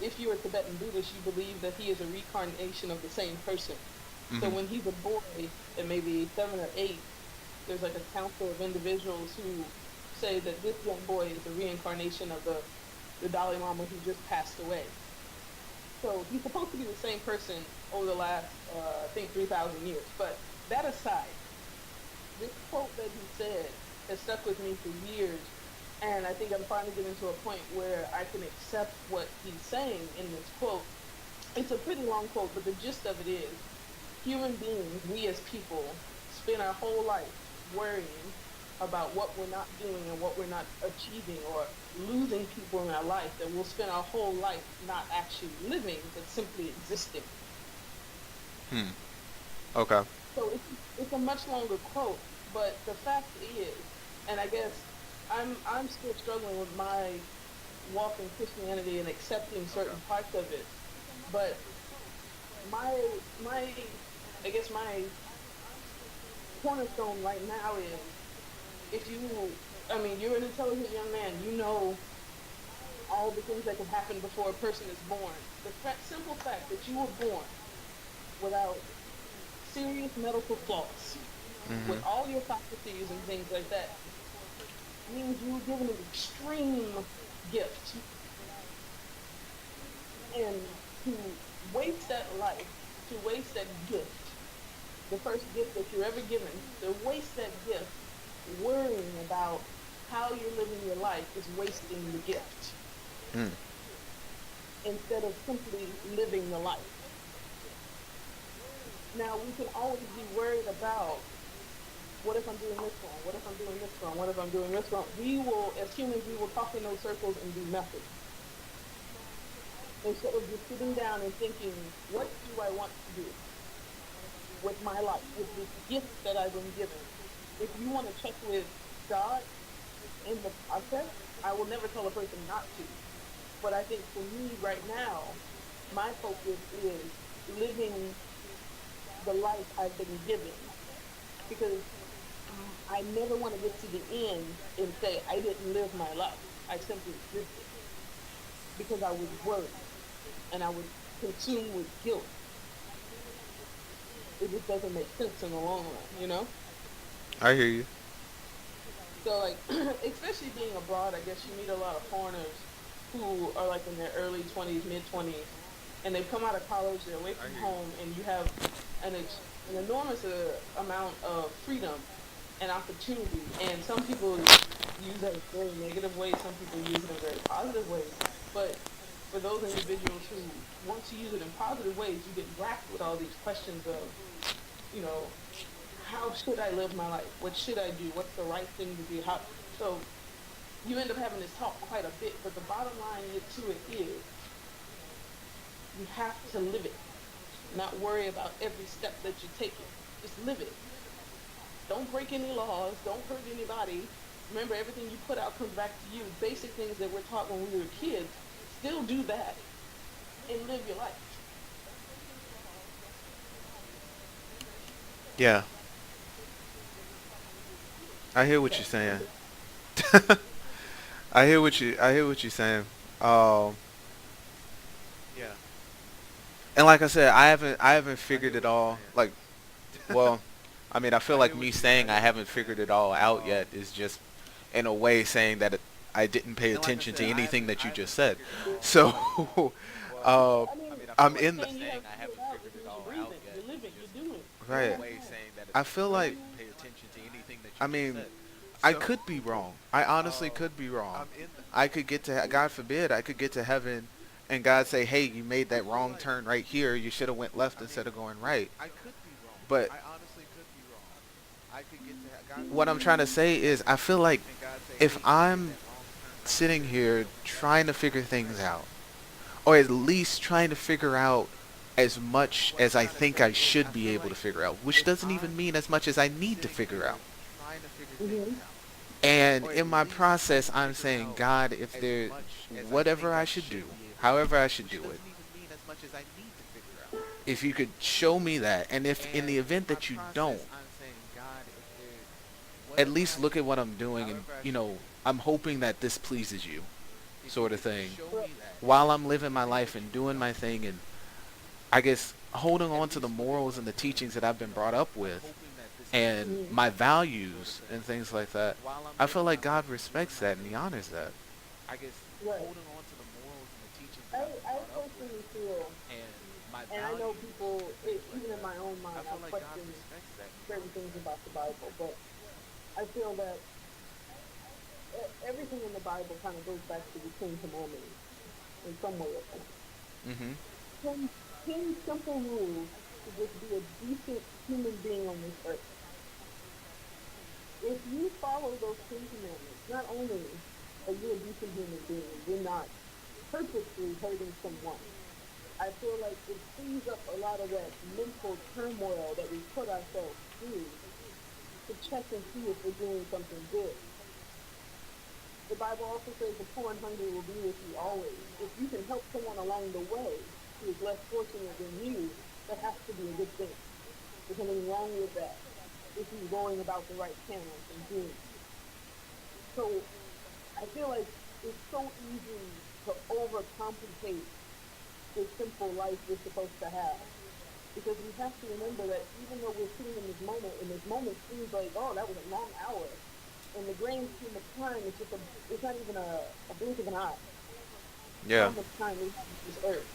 if you're a Tibetan Buddhist, you believe that he is a reincarnation of the same person. So Mhm. when he's a boy, at maybe 7 or 8, there's like a council of individuals who say that this young boy is a reincarnation of the Dalai Lama who just passed away. So he's supposed to be the same person over the last, I think, 3,000 years. But that aside, this quote that he said has stuck with me for years. And I think I'm finally getting to a point where I can accept what he's saying in this quote. It's a pretty long quote, but the gist of it is human beings, we as people, spend our whole life worrying about what we're not doing and what we're not achieving or losing people in our life, that we'll spend our whole life not actually living, but simply existing. Hmm. Okay. So it's a much longer quote, but the fact is, and I guess I'm still struggling with my walk in Christianity and accepting certain parts of it, but my I guess my cornerstone right now is, if you, I mean, you're an intelligent young man, you know all the things that can happen before a person is born. The simple fact that you were born without serious medical flaws, with Mhm. all your faculties and things like that, means you were given an extreme gift. And to waste that life, to waste that gift, the first gift that you're ever given, to waste that gift worrying about how you're living your life is wasting the gift Mm. instead of simply living the life. Now, we can always be worried about, what if I'm doing this wrong? What if I'm doing this wrong? What if I'm doing this wrong? We will, as humans, we will talk in those circles and do nothing instead of just sitting down and thinking, what do I want to do with my life, with this gift that I've been given? If you want to check with God in the process, I will never tell a person not to. But I think for me right now, my focus is living the life I've been given, because I never want to get to the end and say I didn't live my life. I simply existed because I was worried and I was consumed with guilt. It just doesn't make sense in the long run. I hear you. So like, especially being abroad, I guess you meet a lot of foreigners who are like in their early 20s, mid 20s, and they've come out of college, they're away I from hear you. home, and you have an enormous amount of freedom and opportunity. And some people use that in very negative ways, some people use it in very positive ways. But for those individuals who want to use it in positive ways, you get whacked with all these questions of, you know, how should I live my life? What should I do? What's the right thing to do? How so you end up having this talk quite a bit, but the bottom line to it is you have to live it, not worry about every step that you're taking. Just live it. Don't break any laws. Don't hurt anybody. Remember, everything you put out comes back to you. Basic things that we're taught when we were kids, still do that and live your life. Yeah, I hear what you're So saying. that's it. I hear what you're saying. Um, yeah. And like I said, I haven't figured it all. Like, well, I mean, I feel like me saying I haven't figured it all out yet is just, in a way, saying that I didn't pay attention to anything that you just said. Yeah. So, uh, I mean, I'm what's in. saying you haven't figured out, which means you're breathing, you're living, you're doing. You're Right. not wrong. I feel like. I mean, I could be wrong. I honestly could be wrong. I could get to God forbid I could get to heaven, and God say, "Hey, you made that wrong turn right here. You should have went left instead of going right." But what I'm trying to say is, I feel like if I'm sitting here trying to figure things out, or at least trying to figure out as much as I think I should be able to figure out, which doesn't even mean as much as I need to figure out. Hmm. And in my process, I'm saying, God, if there, whatever I should do, however I should do it, if you could show me that, and if in the event that you don't, at least look at what I'm doing, and I'm hoping that this pleases you. sort of thing, But while I'm living my life and doing my thing, and I guess holding on to the morals and the teachings that I've been brought up with and mm, my values and things like that. I feel like God respects that and He honors that. right. I personally feel, and I know people, even in my own mind, I question certain things about the Bible, but I feel that everything in the Bible kind of goes back to the Ten Commandments in some way or form. Mhm. Ten, 10 simple rules to just be a decent human being on this earth. If you follow those 10 commandments, not only are you a decent human being, you're not purposely hurting someone. I feel like it frees up a lot of that mental turmoil that we put ourselves through to check and see if we're doing something good. The Bible also says the poor and hungry will be with you always. If you can help someone along the way who is less fortunate than you, that has to be a good thing. There's nothing wrong with that if you're going about the right channels and doing it. So I feel like it's so easy to overcomplicate the simple life we're supposed to have. Because we have to remember that even though we're sitting in this moment, and this moment seems like, oh, that was a long hour. In the grand scheme of time, it's not even a blink of an eye. How Yeah. much time we have on this earth.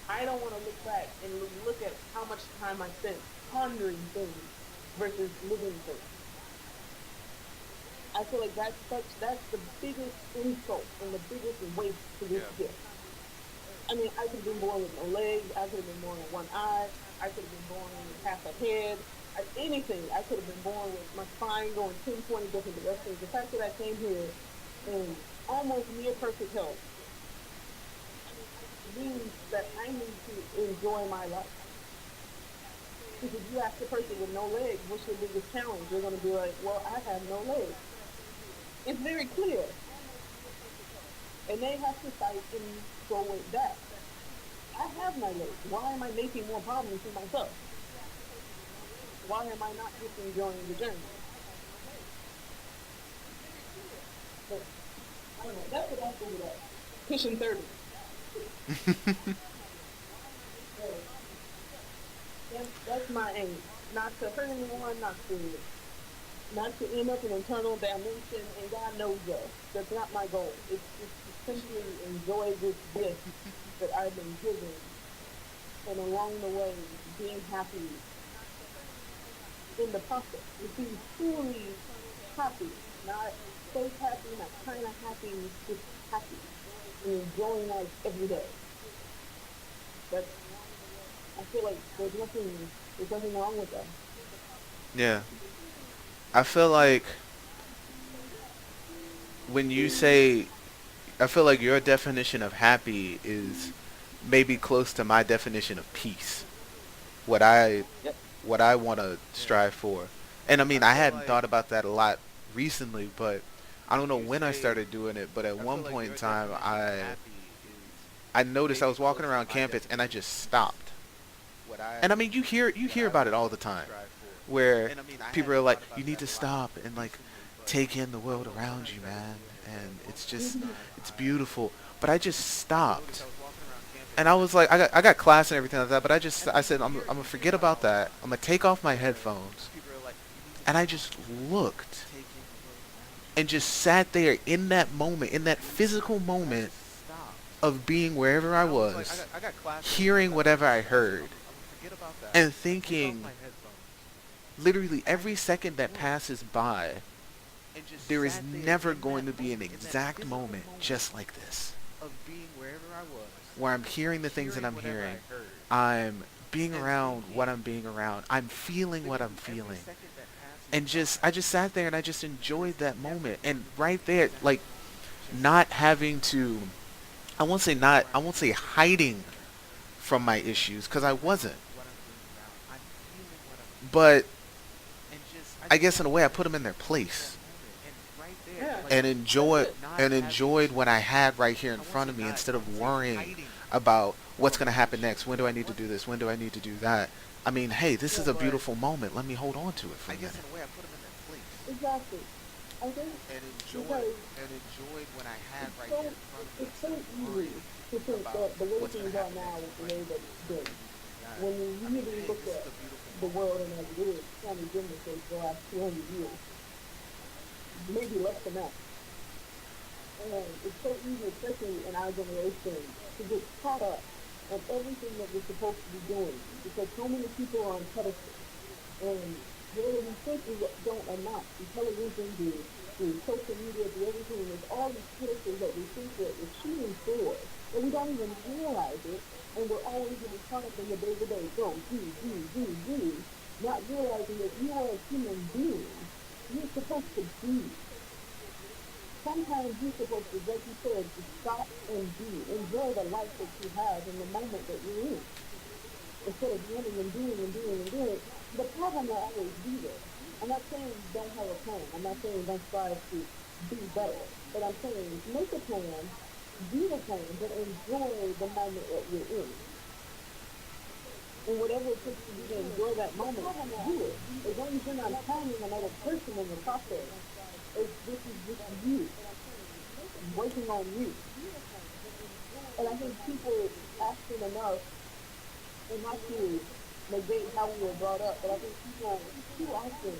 I don't want to look back and look at how much time I spent pondering things versus living things. I feel like that's the biggest insult and the biggest waste to this gift. I mean, I could have been born with no legs. I could have been born with one eye. I could have been born with half a head. Anything. I could have been born with my spine going 10, 20 different directions. The fact that I came here in almost near perfect health means that I need to enjoy my life. Because if you ask a person with no legs, what's your biggest challenge? They're going to be like, well, I have no legs. It's very clear. And they have to fight and go with that. I have my legs. Why am I making more problems for myself? Why am I not just enjoying the journey? But I don't know. That's what I figured out. Pushing 30. So that's my aim. Not to hurt anyone, not to end up in eternal damnation, and God knows that. That's not my goal. It's just to simply enjoy this gift that I've been given, and along the way, being happy in the process. To be truly happy, not fake happy, not kind of happy, just happy, and enjoying life every day. That's, I feel like there's nothing wrong with that. Yeah. I feel like when you say, I feel like your definition of happy is maybe close to my definition of peace. What I Yep. what I want to strive for. And I mean, I hadn't thought about that a lot recently, but I don't know when I started doing it, but at one point in time I noticed I was walking around campus and I just stopped. And I mean, you hear about it all the time where people are like, you need to stop and like take in the world around you, man. And it's just Mhm. it's beautiful. But I just stopped. And I was like, I got class and everything like that, but I said I'm gonna forget about that. I'm gonna take off my headphones, and I just looked and just sat there in that moment, in that physical moment of being wherever I was, hearing whatever I heard, and thinking literally every second that passes by, there is never going to be an exact moment just like this, where I'm hearing the things that I'm hearing, I'm being around what I'm being around, I'm feeling what I'm feeling, and I just sat there and I just enjoyed that moment, and right there, like not having to, I won't say hiding from my issues because I wasn't, but I guess in a way I put them in their place Yeah, and that's enjoy it. and enjoyed what I had right here in front of me instead of worrying about what's going to happen next. When do I need to do this? When do I need to do that? I mean, hey, this is Yeah, a beautiful moment. Let me hold on to it for a minute. exactly. I think because it's so it's so easy to think that the way things are now is the way that it's been. When you really look at the world and as it is, it's only been this way for the last 200 years, maybe less than that. And it's so easy, especially in our generation, to get caught up in everything that we're supposed to be doing because so many people are on pedestals. And whether we think we don't or not, through television, through social media, through everything, there's all these pedestals that we think that we're shooting for, and we don't even realize it, and we're always getting caught up in the day-to-day, go, do, not realizing that you are a human being. You're supposed to be. Sometimes you're supposed to, like you said, to stop and be. Enjoy the life that you have in the moment that you're in. Instead of running and doing and doing and doing, the problem will always be there. I'm not saying don't have a plan. I'm not saying don't strive to be better. But I'm saying make a plan, do the plan, but enjoy the moment that you're in. And whatever it takes for you to enjoy that moment, do it. As long as you're not harming another person in the process, this is just you, working on you. And I think people asking enough, and not to negate how we were brought up, but I think people too often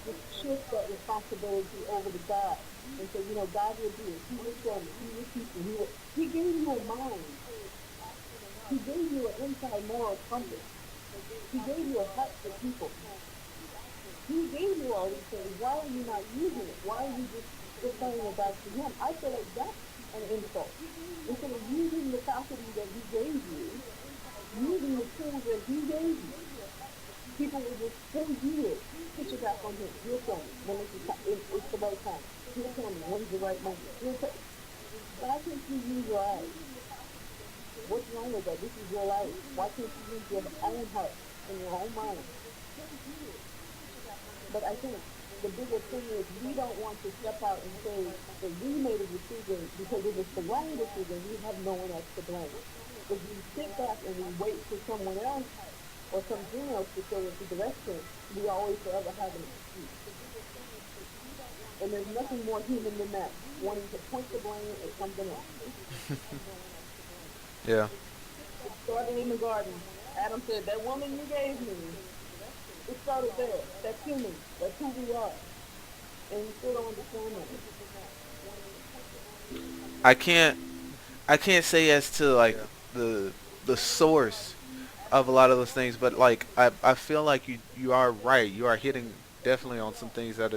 just shift that responsibility over to God and say, God will do it. He will show me. He will teach me. He gave you a mind. He gave you an inside moral compass. He gave you a heart for people. He gave you all these things. Why are you not using it? Why are you just referring it back to him? I feel like that's an insult. Instead of using the faculty that he gave you, using the tools that he gave you, people will just send you it. Put your back on him. He'll tell me when it's the right time. He'll tell me when's the right moment. Why can't you use your eyes? What's wrong with that? This is your life. Why can't you use your own heart and your own mind? But I think the bigger thing is we don't want to step out and say that we made a decision because if it's the wrong decision, we have no one else to blame. If we sit back and we wait for someone else or something else to show us the direction, we always forever have an excuse. And there's nothing more human than that, wanting to point the blame at something else. Yeah. It started in the garden. Adam said, that woman you gave me, it started there. That's human. That's who we are. And we still don't understand that. I can't I can't say as to like the source of a lot of those things, but like I feel like you are right. You are hitting definitely on some things that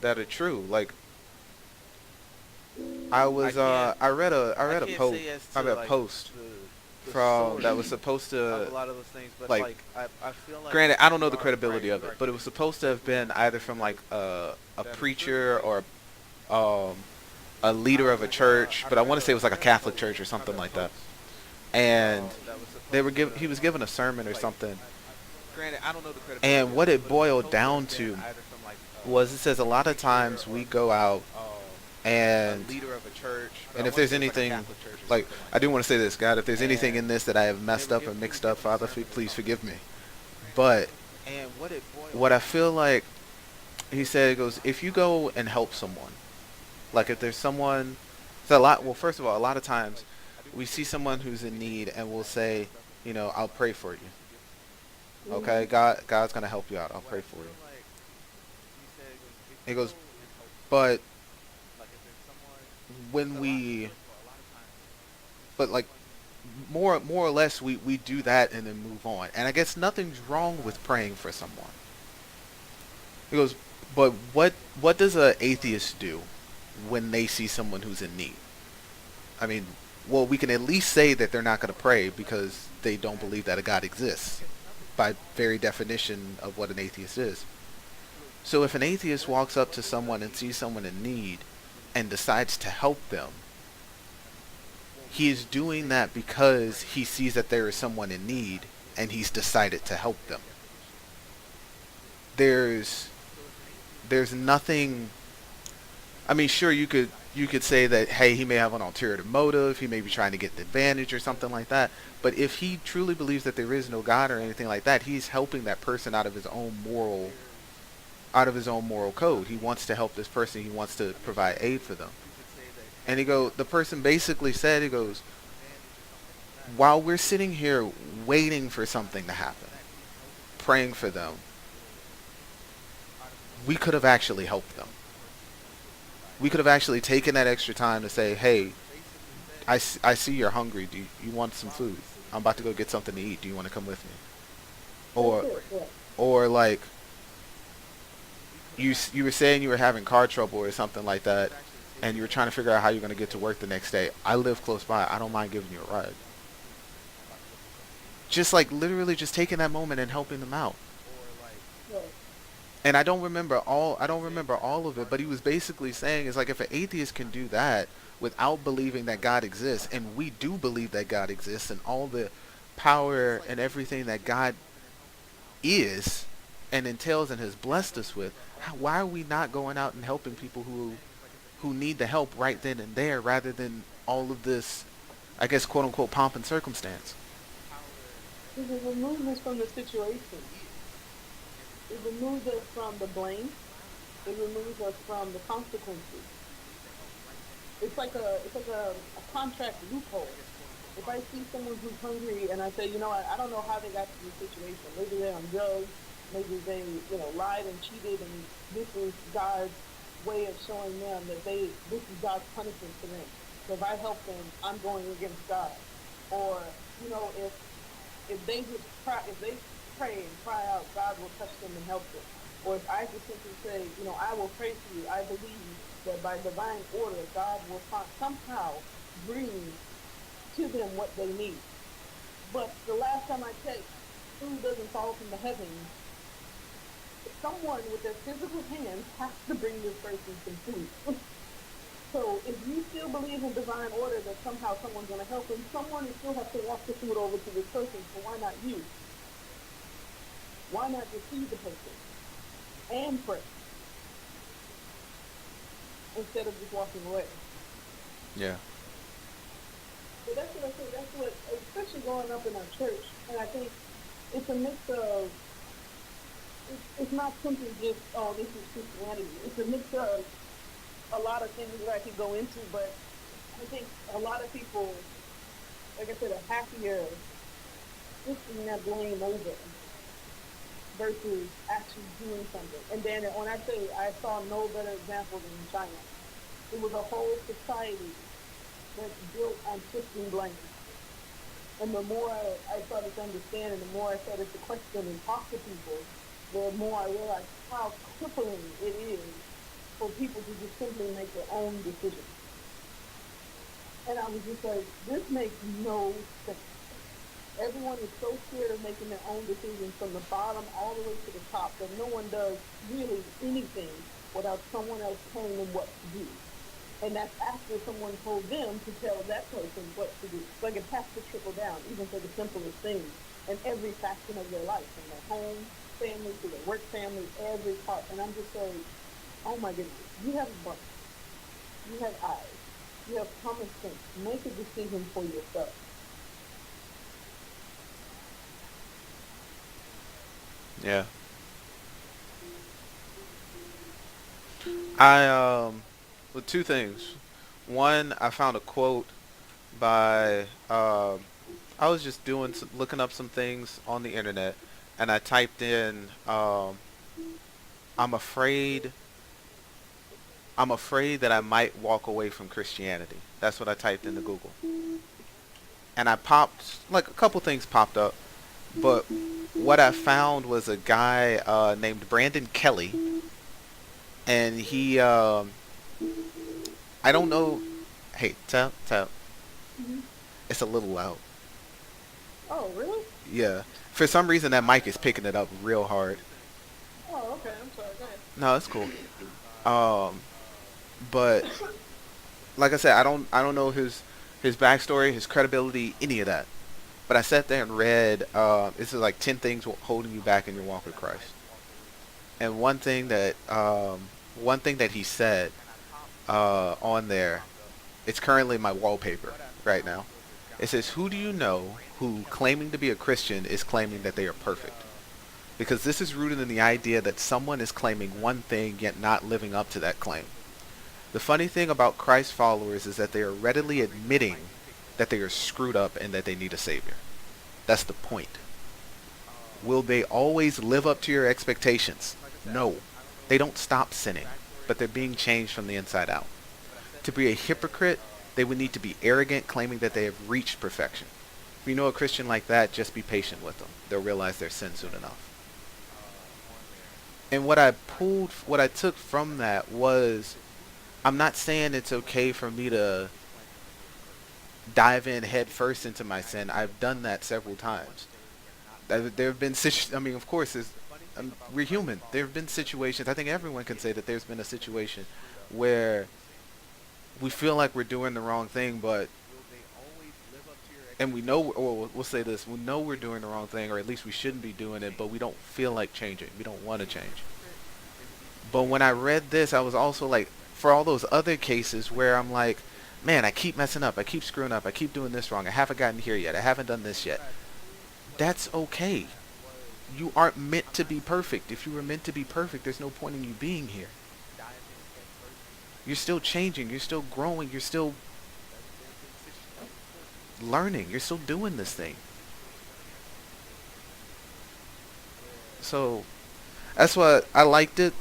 are true. Like I read a post from that was supposed to, like, granted I don't know the credibility of it, but it was supposed to have been either from like a preacher or um a leader of a church, but I want to say it was like a Catholic church or something like that. And he was given a sermon or something. And what it boiled down to was, it says a lot of times we go out and if there's anything, like, I do want to say this, God, if there's anything in this that I have messed up or mixed up, Father, please forgive me. But what I feel like he said, it goes, if you go and help someone, like if there's someone, it's a lot. Well, first of all, a lot of times we see someone who's in need and we'll say, I'll pray for you. Okay, God's gonna help you out. I'll pray for you. He goes, but when we, but like more or less we do that and then move on. And I guess nothing's wrong with praying for someone. He goes, but what does a atheist do when they see someone who's in need? I mean, well, we can at least say that they're not going to pray because they don't believe that a God exists, by very definition of what an atheist is. So if an atheist walks up to someone and sees someone in need and decides to help them, he is doing that because he sees that there is someone in need and he's decided to help them. There's nothing. I mean, sure, you could say that, hey, he may have an ulterior motive, he may be trying to get the advantage or something like that. But if he truly believes that there is no God or anything like that, he's helping that person out of his own moral out of his own moral code. He wants to help this person. He wants to provide aid for them. And the person basically said, he goes, while we're sitting here waiting for something to happen, praying for them, we could have actually helped them. We could have actually taken that extra time to say, hey, I see you're hungry. Do you want some food? I'm about to go get something to eat. Do you want to come with me? That's Or, it. Yeah. or like you were saying you were having car trouble or something like that, and you were trying to figure out how you're going to get to work the next day. I live close by. I don't mind giving you a ride. Just like literally just taking that moment and helping them out. Yeah. And I don't remember all of it, but he was basically saying is like if an atheist can do that without believing that God exists, and we do believe that God exists and all the power and everything that God is and entails and has blessed us with, why are we not going out and helping people who need the help right then and there rather than all of this, I guess, quote unquote pomp and circumstance? Because it removes us from the situation. It removes us from the blame. It removes us from the consequences. It's like a contract loophole. If I see someone who's hungry and I say, I don't know how they got to this situation. Maybe they're on drugs. Maybe they, lied and cheated, and this is God's way of showing them that this is God's punishment for them. So if I help them, I'm going against God. Or, if they just if they pray and cry out, God will touch them and help them. Or if I just simply say, I will pray for you. I believe that by divine order, God will somehow bring to them what they need. But the last time I checked, food doesn't fall from the heavens. Someone with their physical hands has to bring this person some food. So if you still believe in divine order that somehow someone's going to help him, someone will still have to walk the food over to this person. So why not you? Why not just feed the person and pray instead of just walking away? Yeah. So that's what I say. That's what, especially growing up in our church, and I think it's a mix of. It's not simply just, oh, this is Christianity. It's a mix of a lot of things that I could go into, but I think a lot of people, like I said, are happier shifting that blame over versus actually doing something. And then when I say I saw no better example than in China, it was a whole society that's built on shifting blame. And the more I started to understand and the more I started to question and talk to people, the more I realized how crippling it is for people to just simply make their own decisions. And I was just like, this makes no sense. Everyone is so scared of making their own decisions from the bottom all the way to the top that no one does really anything without someone else telling them what to do. And that's after someone told them to tell that person what to do. Like it has to trickle down, even for the simplest things, in every faction of their life, from their home, family, to their work family, every part. And I'm just like, oh my goodness, you have a brain, you have eyes, you have common sense. Make a decision for yourself. Yeah. I well, two things. One, I found a quote by I was just looking up some things on the internet, and I typed in I'm afraid I'm afraid that I might walk away from Christianity. That's what I typed into Google. And I popped like a couple things popped up, but what I found was a guy named Brandon Kelly, and he I don't know. Hey, tap tap. Hmm. It's a little loud. Oh, really? Yeah. For some reason, that mic is picking it up real hard. Oh, okay. I'm sorry. Go ahead. No, it's cool. Um, but like I said, I don't know his backstory, his credibility, any of that. But I sat there and read. This is like 10 things holding you back in your walk with Christ. And one thing that he said on there, it's currently my wallpaper right now. It says, "Who do you know who, claiming to be a Christian, is claiming that they are perfect?" because this is rooted in the idea that someone is claiming one thing yet not living up to that claim. The funny thing about Christ followers is that they are readily admitting that they are screwed up and that they need a savior. That's the point. Will they always live up to your expectations? No. They don't stop sinning, but they're being changed from the inside out. To be a hypocrite, they would need to be arrogant, claiming that they have reached perfection. If you know a Christian like that, just be patient with them. They'll realize their sin soon enough. And what I took from that was, I'm not saying it's okay for me to dive in head first into my sin. I've done that several times. There have been I mean, of course, we're human. There have been situations. I think everyone can say that there's been a situation where we feel like we're doing the wrong thing, but and we know, or we'll say this: we know we're doing the wrong thing, or at least we shouldn't be doing it, but we don't feel like changing. We don't want to change. But when I read this, I was also like, for all those other cases where I'm like, man, I keep messing up, I keep screwing up, I keep doing this wrong, I haven't gotten here yet, I haven't done this yet. That's okay. You aren't meant to be perfect. If you were meant to be perfect, there's no point in you being here. You're still changing, you're still growing, you're still learning, you're still doing this thing. So that's what I liked it.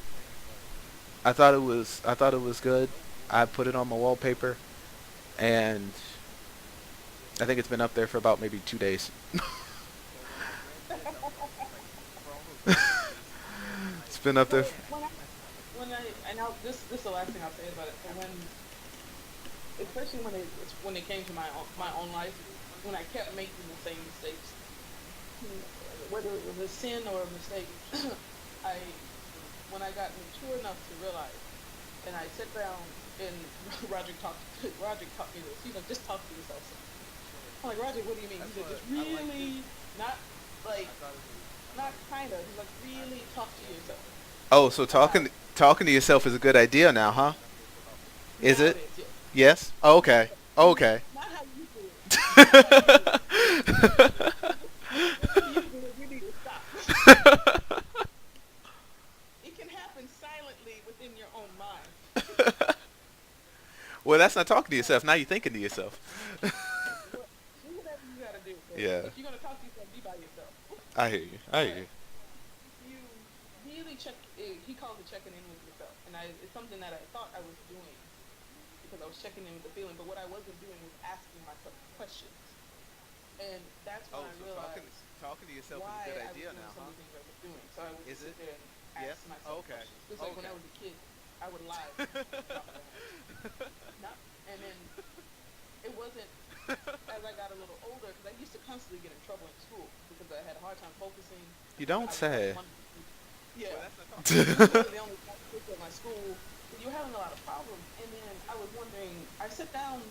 I thought it was good. I put it on my wallpaper, and I think it's been up there for about maybe 2 days. It's been up there. But when I and now this is the last thing I'll say about it. So when, especially when it came to my own life, when I kept making the same mistakes, whether it was a sin or a mistake, I when I got mature enough to realize, and I sat down and Roger taught me this. He's like, just talk to yourself. I'm like, Roger, what do you mean? He said, just really not like not kind of. He's like, really talk to yourself Oh, so about talking to yourself is a good idea now, huh? Is it? nowadays. Yes, Yes. Oh, okay. Oh, okay. not how you do it, not how you do it. The way you do it, you need to stop. It can happen silently within your own mind. Well, that's not talking to yourself. Now you're thinking to yourself. Well, do whatever you gotta do. But Yeah, if you're gonna talk to yourself, be by yourself. I hear you. I hear But you. you really check. He calls it checking in with yourself, and it's something that I thought I was doing because I was checking in with the feeling. But what I wasn't doing was asking myself questions, and that's when Oh, I so realized talking to yourself is a why good I was idea doing now, some huh? of the things I was doing. So I would Is just it? sit there and Yes. ask myself Okay. questions. Just like when I Okay. was a kid, I would lie about my homework. Not, and then it wasn't as I got a little older because I used to constantly get in trouble in school because I had a hard time focusing. You don't I was like say. one, yeah, one of the only black kids at my school. You were having a lot of problems, and then I was wondering. I sat down